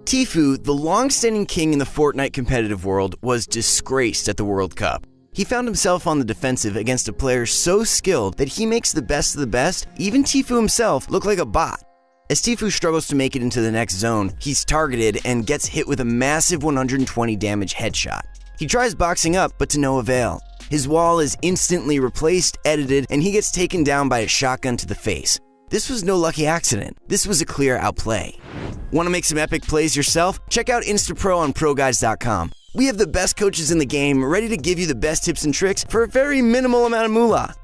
Tfue, the long-standing king in the Fortnite competitive world, was disgraced at the World Cup. He found himself on the defensive against a player so skilled that he makes the best of the best, even Tfue himself, look like a bot. As Tfue struggles to make it into the next zone, he's targeted and gets hit with a massive 120 damage headshot. He tries boxing up, but to no avail. His wall is instantly replaced, edited, and he gets taken down by a shotgun to the face. This was no lucky accident. This was a clear outplay. Want to make some epic plays yourself? Check out InstaPro on ProGuides.com. We have the best coaches in the game, ready to give you the best tips and tricks for a very minimal amount of moolah.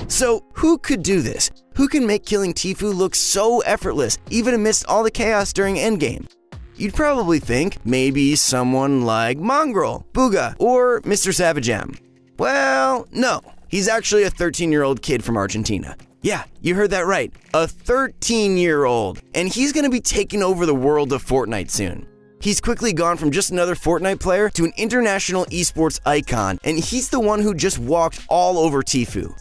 So, who could do this? Who can make killing Tfue look so effortless, even amidst all the chaos during endgame? You'd probably think maybe someone like Mongrel, Booga, or Mr. Savagem. Well, no. He's actually a 13-year-old kid from Argentina. Yeah, you heard that right. A 13-year-old. And he's gonna be taking over the world of Fortnite soon. He's quickly gone from just another Fortnite player to an international esports icon, and he's the one who just walked all over Tfue.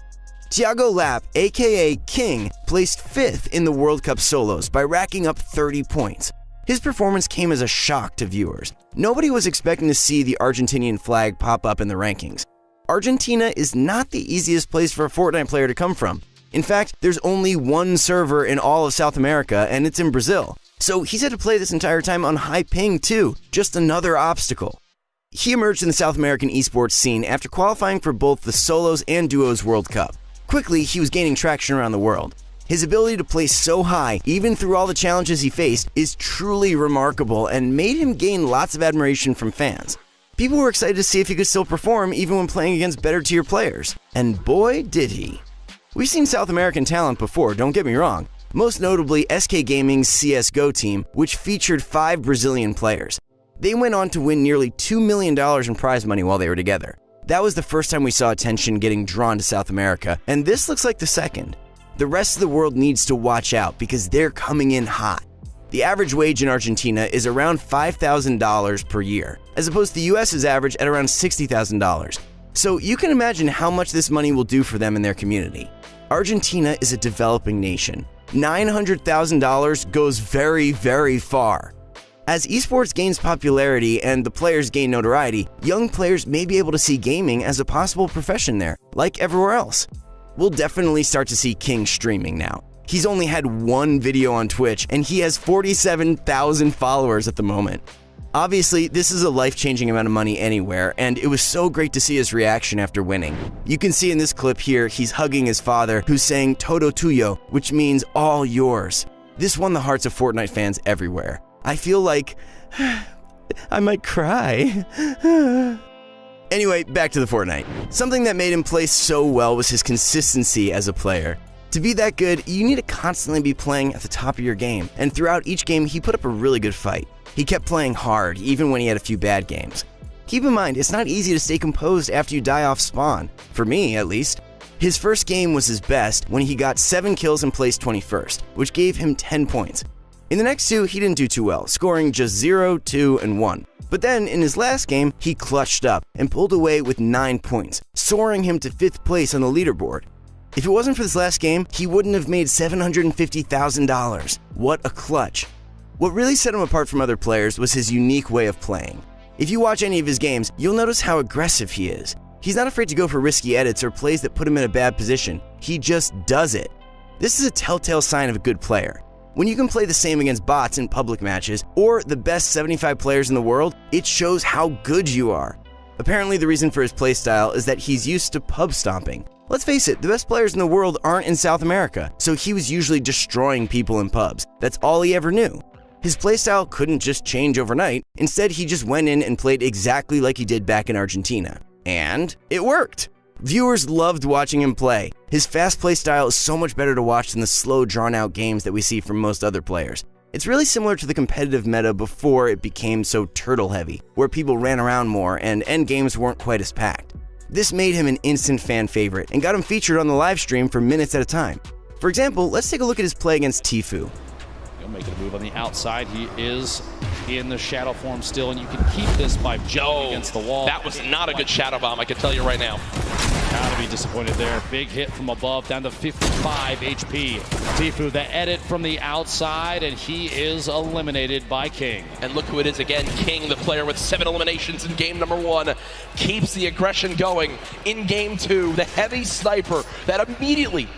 Thiago Lapp, aka King, placed 5th in the World Cup solos by racking up 30 points. His performance came as a shock to viewers. Nobody was expecting to see the Argentinian flag pop up in the rankings. Argentina is not the easiest place for a Fortnite player to come from. In fact, there's only one server in all of South America, and it's in Brazil. So he's had to play this entire time on high ping too, just another obstacle. He emerged in the South American esports scene after qualifying for both the Solos and Duos World Cup. Quickly, he was gaining traction around the world. His ability to place so high, even through all the challenges he faced, is truly remarkable and made him gain lots of admiration from fans. People were excited to see if he could still perform even when playing against better tier players. And boy, did he. We've seen South American talent before, don't get me wrong. Most notably SK Gaming's CSGO team, which featured 5 Brazilian players. They went on to win nearly $2 million in prize money while they were together. That was the first time we saw attention getting drawn to South America, and this looks like the second. The rest of the world needs to watch out because they're coming in hot. The average wage in Argentina is around $5,000 per year, as opposed to the US's average at around $60,000. So you can imagine how much this money will do for them in their community. Argentina is a developing nation. $900,000 goes very, very far. As esports gains popularity and the players gain notoriety, young players may be able to see gaming as a possible profession there, like everywhere else. We'll definitely start to see King streaming now. He's only had one video on Twitch, and he has 47,000 followers at the moment. Obviously, this is a life-changing amount of money anywhere, and it was so great to see his reaction after winning. You can see in this clip here, he's hugging his father, who's saying "Todo tuyo," which means all yours. This won the hearts of Fortnite fans everywhere. I feel like I might cry. Anyway, back to the Fortnite. Something that made him play so well was his consistency as a player. To be that good, you need to constantly be playing at the top of your game, and throughout each game, he put up a really good fight. He kept playing hard, even when he had a few bad games. Keep in mind, it's not easy to stay composed after you die off spawn, for me at least. His first game was his best when he got 7 kills and placed 21st, which gave him 10 points. In the next 2, he didn't do too well, scoring just 0, 2, and 1. But then, in his last game, he clutched up and pulled away with 9 points, soaring him to 5th place on the leaderboard. If it wasn't for this last game, he wouldn't have made $750,000. What a clutch. What really set him apart from other players was his unique way of playing. If you watch any of his games, you'll notice how aggressive he is. He's not afraid to go for risky edits or plays that put him in a bad position. He just does it. This is a telltale sign of a good player. When you can play the same against bots in public matches, or the best 75 players in the world, it shows how good you are. Apparently the reason for his playstyle is that he's used to pub stomping. Let's face it, the best players in the world aren't in South America, so he was usually destroying people in pubs. That's all he ever knew. His playstyle couldn't just change overnight, instead he just went in and played exactly like he did back in Argentina. And it worked! Viewers loved watching him play. His fast play style is so much better to watch than the slow, drawn-out games that we see from most other players. It's really similar to the competitive meta before it became so turtle-heavy, where people ran around more and endgames weren't quite as packed. This made him an instant fan favorite and got him featured on the live stream for minutes at a time. For example, let's take a look at his play against Tfue. He'll make a move on the outside. He is in the shadow form still, and you can keep this by jumping against the wall. That was not a good shadow bomb, I can tell you right now. Gotta be disappointed there. Big hit from above, down to 55 HP. Tfue, the edit from the outside, and he is eliminated by King. And look who it is again. King, the player with 7 eliminations in game number 1, keeps the aggression going in game 2. The heavy sniper that immediately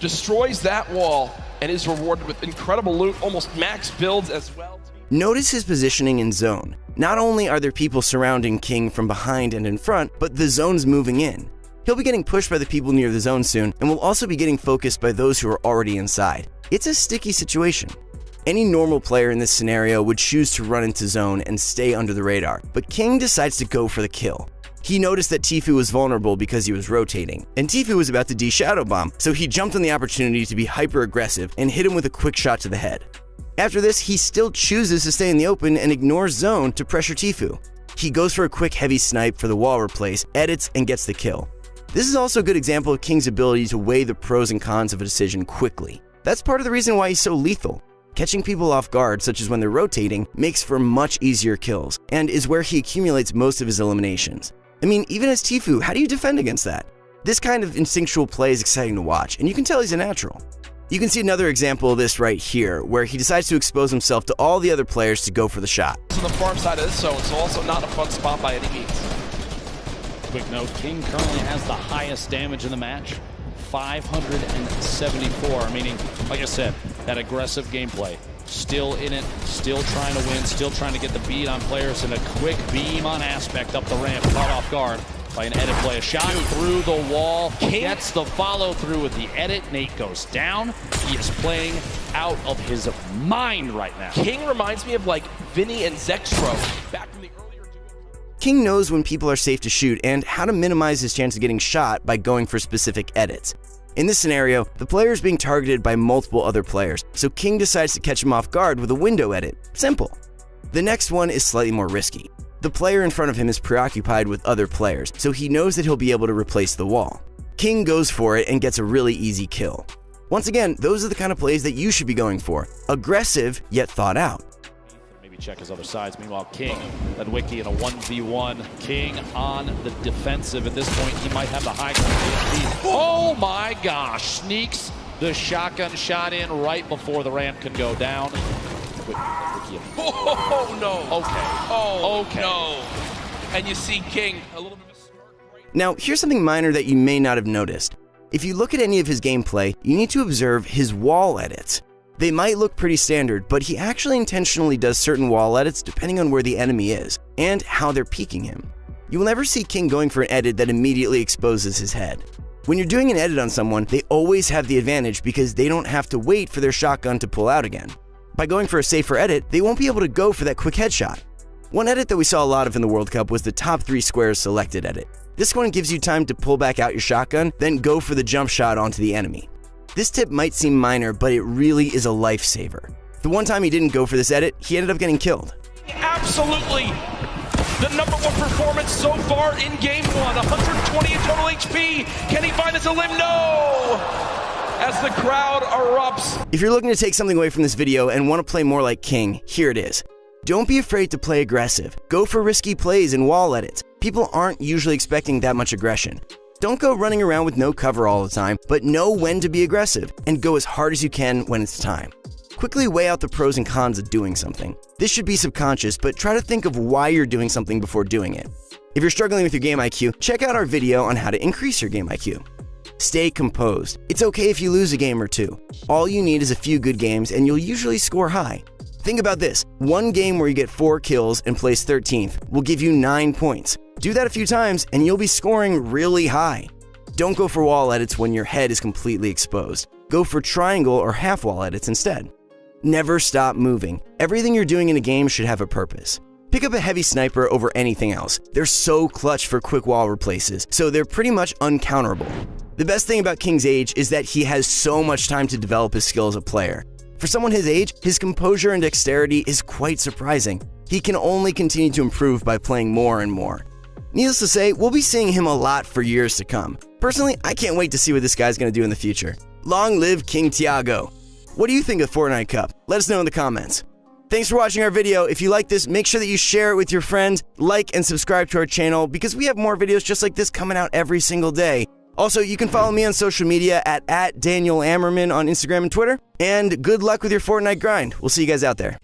destroys that wall and is rewarded with incredible loot, almost max builds as well. Notice his positioning in zone. Not only are there people surrounding King from behind and in front, but the zone's moving in. He'll be getting pushed by the people near the zone soon, and will also be getting focused by those who are already inside. It's a sticky situation. Any normal player in this scenario would choose to run into zone and stay under the radar, but King decides to go for the kill. He noticed that Tfue was vulnerable because he was rotating, and Tfue was about to de-shadow bomb, so he jumped on the opportunity to be hyper-aggressive and hit him with a quick shot to the head. After this, he still chooses to stay in the open and ignores zone to pressure Tfue. He goes for a quick heavy snipe for the wall replace, edits, and gets the kill. This is also a good example of King's ability to weigh the pros and cons of a decision quickly. That's part of the reason why he's so lethal. Catching people off guard, such as when they're rotating, makes for much easier kills, and is where he accumulates most of his eliminations. I mean, even as Tfue, how do you defend against that? This kind of instinctual play is exciting to watch, and you can tell he's a natural. You can see another example of this right here, where he decides to expose himself to all the other players to go for the shot. On the farm side of this zone, so also not a fun spot by any means. Quick note, King currently has the highest damage in the match, 574, meaning, like I said, that aggressive gameplay. Still in it, still trying to win, still trying to get the beat on players, and a quick beam on Aspect up the ramp, caught off guard by an edit play. A shot through the wall, gets the follow through with the edit. Nate goes down. He is playing out of his mind right now. King reminds me of like Vinny and Zextro back from the earlier duo. King knows when people are safe to shoot and how to minimize his chance of getting shot by going for specific edits. In this scenario, the player is being targeted by multiple other players, so King decides to catch him off guard with a window edit. Simple. The next one is slightly more risky. The player in front of him is preoccupied with other players, so he knows that he'll be able to replace the wall. King goes for it and gets a really easy kill. Once again, those are the kind of plays that you should be going for. Aggressive, yet thought out. Maybe check his other sides. Meanwhile, King led Wiki in a 1v1. King on the defensive. At this point, he might have the high ground. Oh my gosh! Sneaks the shotgun shot in right before the ramp can go down. Oh no! Okay. Oh okay. No! And you see King a little bit of a smirk right Now, here's something minor that you may not have noticed. If you look at any of his gameplay, you need to observe his wall edits. They might look pretty standard, but he actually intentionally does certain wall edits depending on where the enemy is and how they're peeking him. You will never see King going for an edit that immediately exposes his head. When you're doing an edit on someone, they always have the advantage because they don't have to wait for their shotgun to pull out again. By going for a safer edit, they won't be able to go for that quick headshot. One edit that we saw a lot of in the World Cup was the top 3 squares selected edit. This one gives you time to pull back out your shotgun, then go for the jump shot onto the enemy. This tip might seem minor, but it really is a lifesaver. The one time he didn't go for this edit, he ended up getting killed. Absolutely! The #1 performance so far in game 1, 120 in total HP. Can he find us a limb? No! As the crowd erupts. If you're looking to take something away from this video and want to play more like King, here it is. Don't be afraid to play aggressive. Go for risky plays and wall edits. People aren't usually expecting that much aggression. Don't go running around with no cover all the time, but know when to be aggressive and go as hard as you can when it's time. Quickly weigh out the pros and cons of doing something. This should be subconscious, but try to think of why you're doing something before doing it. If you're struggling with your game IQ, check out our video on how to increase your game IQ. Stay composed. It's okay if you lose a game or two. All you need is a few good games and you'll usually score high. Think about this, one game where you get 4 kills and place 13th will give you 9 points. Do that a few times and you'll be scoring really high. Don't go for wall edits when your head is completely exposed. Go for triangle or half wall edits instead. Never stop moving. Everything you're doing in a game should have a purpose. Pick up a heavy sniper over anything else. They're so clutch for quick wall replaces, so they're pretty much uncounterable. The best thing about King's age is that he has so much time to develop his skill as a player. For someone his age, his composure and dexterity is quite surprising. He can only continue to improve by playing more and more. Needless to say, we'll be seeing him a lot for years to come. Personally, I can't wait to see what this guy's going to do in the future. Long live King Tiago! What do you think of Fortnite Cup? Let us know in the comments. Thanks for watching our video. If you like this, make sure that you share it with your friends, like and subscribe to our channel because we have more videos just like this coming out every single day. Also, you can follow me on social media at Daniel Ammerman on Instagram and Twitter. And good luck with your Fortnite grind. We'll see you guys out there.